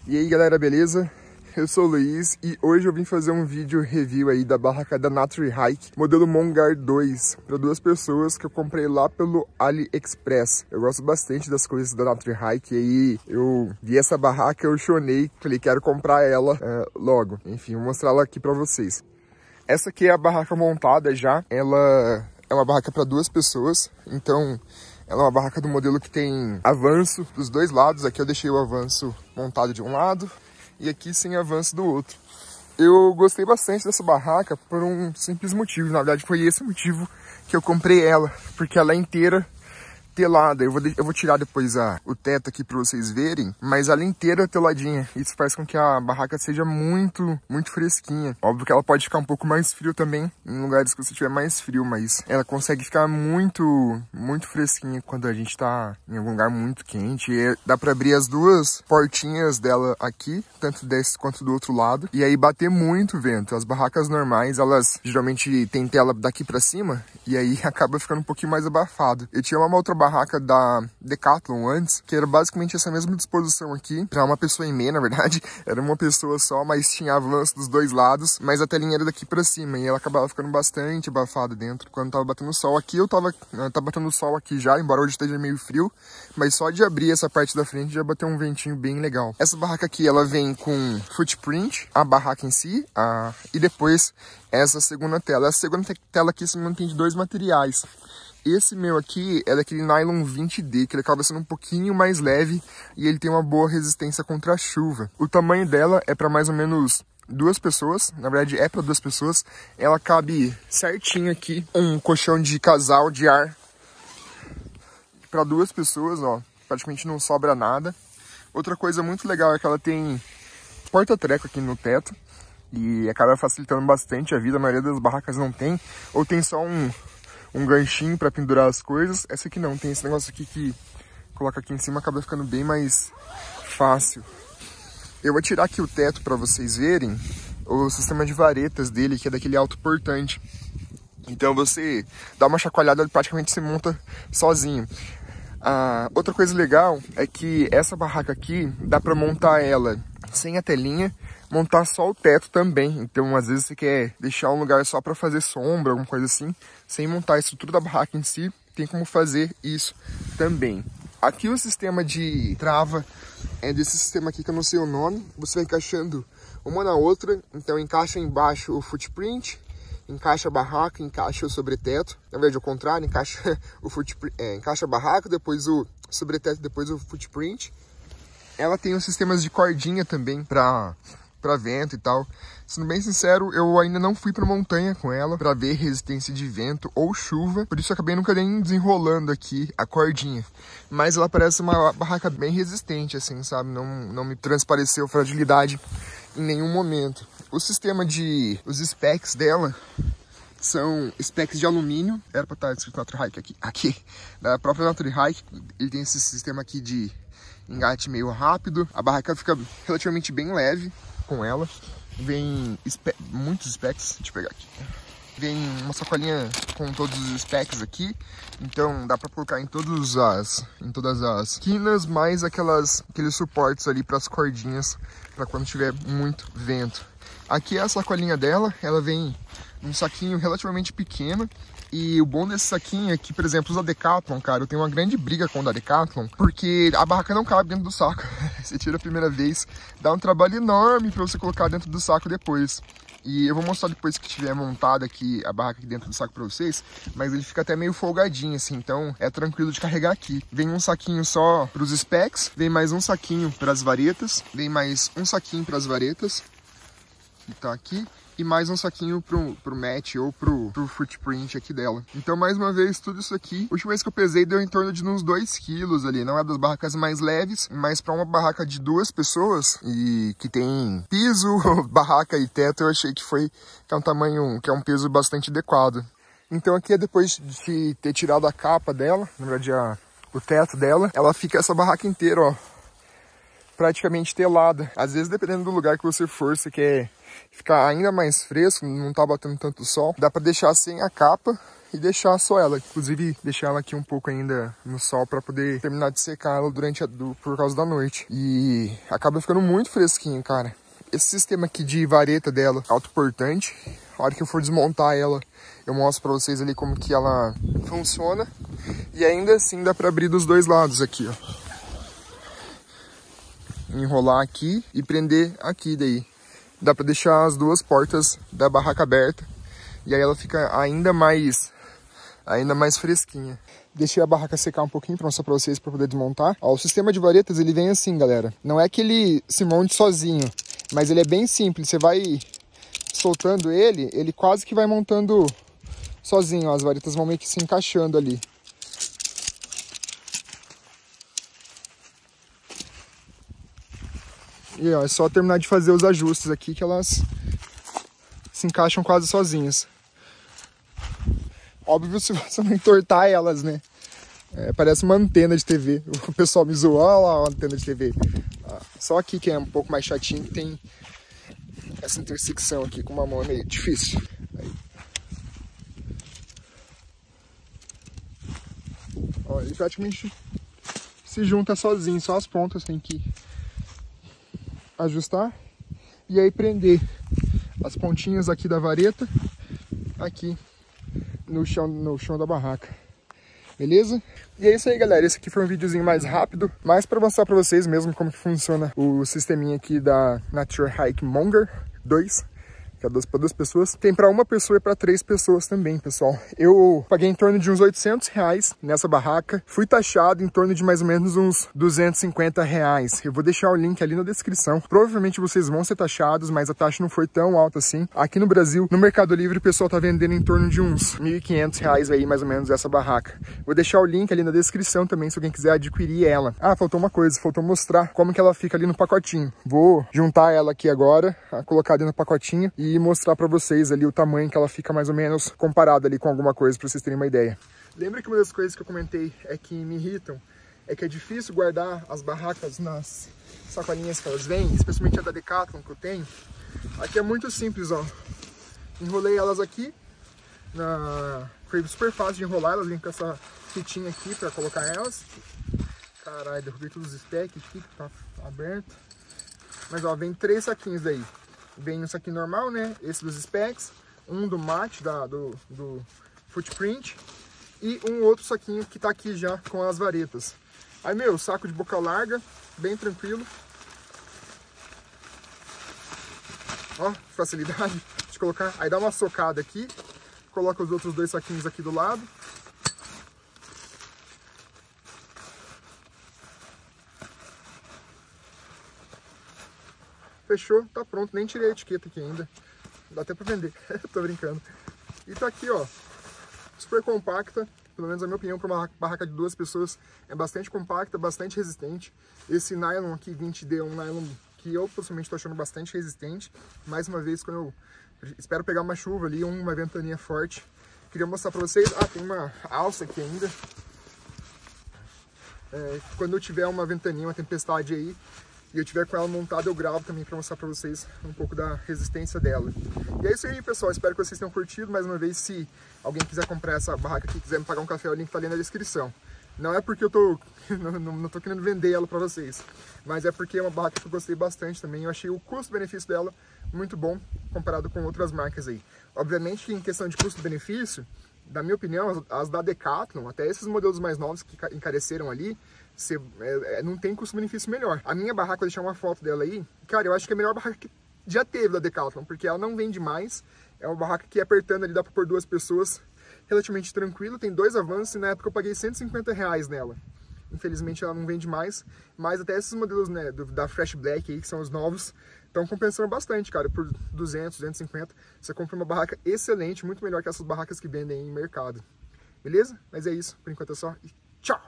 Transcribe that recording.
E aí galera, beleza? Eu sou o Luiz e hoje eu vim fazer um vídeo review aí da barraca da Nature Hike, modelo Mongar 2, para 2 pessoas que eu comprei lá pelo AliExpress. Eu gosto bastante das coisas da Nature Hike e aí eu vi essa barraca, eu chonei, falei quero comprar ela logo. Enfim, vou mostrar ela aqui para vocês. Essa aqui é a barraca montada já, ela é uma barraca para 2 pessoas, então ela é uma barraca do modelo que tem avanço dos 2 lados. Aqui eu deixei o avanço montado de um lado e aqui sem avanço do outro. Eu gostei bastante dessa barraca por um simples motivo. Na verdade foi esse motivo que eu comprei ela, porque ela é inteira telada. Eu vou tirar depois o teto aqui para vocês verem, mas ela é inteira teladinha. Isso faz com que a barraca seja muito fresquinha. Óbvio que ela pode ficar um pouco mais frio também, em lugares que você tiver mais frio, mas ela consegue ficar muito fresquinha quando a gente tá em algum lugar muito quente. E dá para abrir as 2 portinhas dela aqui, tanto desse quanto do outro lado, e aí bater muito vento. As barracas normais, elas geralmente tem tela daqui para cima, e aí acaba ficando um pouquinho mais abafado. Eu tinha uma outra barraca da Decathlon antes, que era basicamente essa mesma disposição aqui, para uma pessoa e meia, na verdade, era uma pessoa só, mas tinha avanço dos 2 lados, mas a telinha era daqui para cima, e ela acabava ficando bastante abafada dentro quando tava batendo sol. Aqui tá batendo sol aqui já, embora hoje esteja meio frio, mas só de abrir essa parte da frente já bateu um ventinho bem legal. Essa barraca aqui, ela vem com footprint, a barraca em si, e depois essa segunda tela. Essa segunda tela aqui se mantém de 2 materiais. Esse meu aqui é daquele nylon 20D, que ele acaba sendo um pouquinho mais leve e ele tem uma boa resistência contra a chuva. O tamanho dela é para mais ou menos 2 pessoas, na verdade é para 2 pessoas. Ela cabe certinho aqui, um colchão de casal de ar para 2 pessoas, ó, praticamente não sobra nada. Outra coisa muito legal é que ela tem porta-treco aqui no teto e acaba facilitando bastante a vida. A maioria das barracas não tem, ou tem só um ganchinho para pendurar as coisas. Essa aqui não, tem esse negócio aqui que coloca aqui em cima, acaba ficando bem mais fácil. Eu vou tirar aqui o teto para vocês verem o sistema de varetas dele, que é daquele autoportante. Então você dá uma chacoalhada, ele praticamente se monta sozinho. Outra coisa legal é que essa barraca aqui dá para montar ela sem a telinha, montar só o teto também. Então às vezes você quer deixar um lugar só para fazer sombra, alguma coisa assim, sem montar a estrutura da barraca em si, tem como fazer isso também. Aqui o sistema de trava é desse sistema aqui que eu não sei o nome. Você vai encaixando uma na outra, então encaixa embaixo o footprint, encaixa a barraca, encaixa o sobreteto. Na verdade, ao contrário, encaixa o encaixa a barraca, depois o sobreteto, depois o footprint. Ela tem os sistemas de cordinha também para vento e tal. Sendo bem sincero, eu ainda não fui pra montanha com ela para ver resistência de vento ou chuva, por isso eu acabei nunca nem desenrolando aqui a cordinha. Mas ela parece uma barraca bem resistente, assim, sabe? Não me transpareceu fragilidade em nenhum momento. O sistema os specs dela são specs de alumínio. Era para estar escrito Nature Hike aqui. Da própria Nature Hike, ele tem esse sistema aqui de engate meio rápido. A barraca fica relativamente bem leve com ela. Vem muitos specs, deixa eu pegar aqui. Vem uma sacolinha com todos os specs aqui, então dá para colocar em todas as esquinas, mais aqueles suportes ali para as cordinhas, para quando tiver muito vento. Aqui é a sacolinha dela, ela vem num saquinho relativamente pequeno. E o bom desse saquinho é que, por exemplo, os da Decathlon, cara, eu tenho uma grande briga com o da Decathlon, porque a barraca não cabe dentro do saco. Você tira a primeira vez, dá um trabalho enorme pra você colocar dentro do saco depois. E eu vou mostrar depois que tiver montada aqui a barraca aqui dentro do saco pra vocês, mas ele fica até meio folgadinho assim, então é tranquilo de carregar aqui. Vem um saquinho só pros specs, vem mais um saquinho pras varetas, vem mais um saquinho pras varetas, que tá aqui. E mais um saquinho pro match ou pro footprint aqui dela. Então, mais uma vez, tudo isso aqui. A última vez que eu pesei deu em torno de uns 2 quilos ali. Não é das barracas mais leves, mas para uma barraca de 2 pessoas e que tem piso, barraca e teto, eu achei que é um tamanho, que é um peso bastante adequado. Então aqui é depois de ter tirado a capa dela, na verdade o teto dela, ela fica essa barraca inteira, ó, praticamente telada. Às vezes, dependendo do lugar que você for, você quer ficar ainda mais fresco, não tá batendo tanto sol. Dá pra deixar sem a capa e deixar só ela. Inclusive, deixar ela aqui um pouco ainda no sol pra poder terminar de secar ela por causa da noite. E acaba ficando muito fresquinho, cara. Esse sistema aqui de vareta dela, autoportante, a hora que eu for desmontar ela, eu mostro pra vocês ali como que ela funciona. E ainda assim dá pra abrir dos dois lados aqui, ó. Enrolar aqui e prender aqui daí. Dá pra deixar as duas portas da barraca aberta. E aí ela fica ainda mais fresquinha. Deixei a barraca secar um pouquinho pra mostrar pra vocês pra poder desmontar. Ó, o sistema de varetas ele vem assim, galera. Não é que ele se monte sozinho, mas ele é bem simples. Você vai soltando ele quase que vai montando sozinho. Ó, as varetas vão meio que se encaixando ali. E ó, é só terminar de fazer os ajustes aqui que elas se encaixam quase sozinhas. Óbvio se você não entortar elas, né? Parece uma antena de TV. O pessoal me zoou, olha lá a antena de TV. Só aqui que é um pouco mais chatinho, que tem essa intersecção aqui com uma mão, é meio difícil. Aí. Ó, ele praticamente se junta sozinho, só as pontas tem que ajustar e aí prender as pontinhas aqui da vareta aqui no chão da barraca, beleza? E é isso aí, galera, esse aqui foi um videozinho mais rápido, mas para mostrar para vocês mesmo como que funciona o sisteminha aqui da Nature Hike Monger 2, que é para 2 pessoas. Tem para 1 pessoa e para 3 pessoas também, pessoal. Eu paguei em torno de uns R$800 nessa barraca. Fui taxado em torno de mais ou menos uns R$250. Eu vou deixar o link ali na descrição. Provavelmente vocês vão ser taxados, mas a taxa não foi tão alta assim. Aqui no Brasil, no Mercado Livre, o pessoal tá vendendo em torno de uns R$1.500 aí, mais ou menos, essa barraca. Vou deixar o link ali na descrição também, se alguém quiser adquirir ela. Ah, faltou uma coisa, faltou mostrar como que ela fica ali no pacotinho. Vou juntar ela aqui agora, colocar dentro do pacotinho e mostrar pra vocês ali o tamanho que ela fica mais ou menos comparada ali com alguma coisa, pra vocês terem uma ideia. Lembra que uma das coisas que eu comentei é que me irritam, é que é difícil guardar as barracas nas sacolinhas que elas vêm, especialmente a da Decathlon que eu tenho. Aqui é muito simples, ó. Enrolei elas aqui, foi super fácil de enrolar, elas vêm com essa fitinha aqui pra colocar elas. Caralho, derrubei todos os stacks aqui, que tá aberto. Mas ó, vem 3 saquinhos daí. Vem um saquinho normal, né? Esse dos specs, um do mate, do footprint, e um outro saquinho que tá aqui já com as varetas. Aí, meu, saco de boca larga, bem tranquilo. Ó, facilidade de colocar. Aí dá uma socada aqui, coloca os outros 2 saquinhos aqui do lado. Fechou, tá pronto, nem tirei a etiqueta aqui ainda. Dá até pra vender, tô brincando. E tá aqui, ó, super compacta, pelo menos a minha opinião, para uma barraca de 2 pessoas, é bastante compacta, bastante resistente. Esse nylon aqui, 20D, é um nylon que eu pessoalmente tô achando bastante resistente. Mais uma vez, quando eu espero pegar uma chuva ali, uma ventania forte, queria mostrar pra vocês. Ah, tem uma alça aqui ainda. Quando eu tiver uma ventania, uma tempestade aí, e eu tiver com ela montada, eu gravo também para mostrar para vocês um pouco da resistência dela. E é isso aí, pessoal. Espero que vocês tenham curtido. Mais uma vez, se alguém quiser comprar essa barraca aqui, quiser me pagar um café, o link tá ali na descrição. Não é porque eu tô não tô querendo vender ela para vocês, mas é porque é uma barraca que eu gostei bastante também. Eu achei o custo-benefício dela muito bom comparado com outras marcas aí. Obviamente que em questão de custo-benefício, na minha opinião, as da Decathlon, até esses modelos mais novos que encareceram ali, não tem custo-benefício melhor. A minha barraca, vou deixar uma foto dela aí. Cara, eu acho que é a melhor barraca que já teve da Decathlon, porque ela não vende mais. É uma barraca que apertando ali dá pra pôr 2 pessoas, relativamente tranquilo. Tem 2 avanços e na época eu paguei R$150 nela. Infelizmente ela não vende mais, mas até esses modelos, né, da Fresh Black aí, que são os novos, estão compensando bastante, cara. Por 200, 250, você compra uma barraca excelente, muito melhor que essas barracas que vendem em mercado. Beleza? Mas é isso, por enquanto é só e tchau!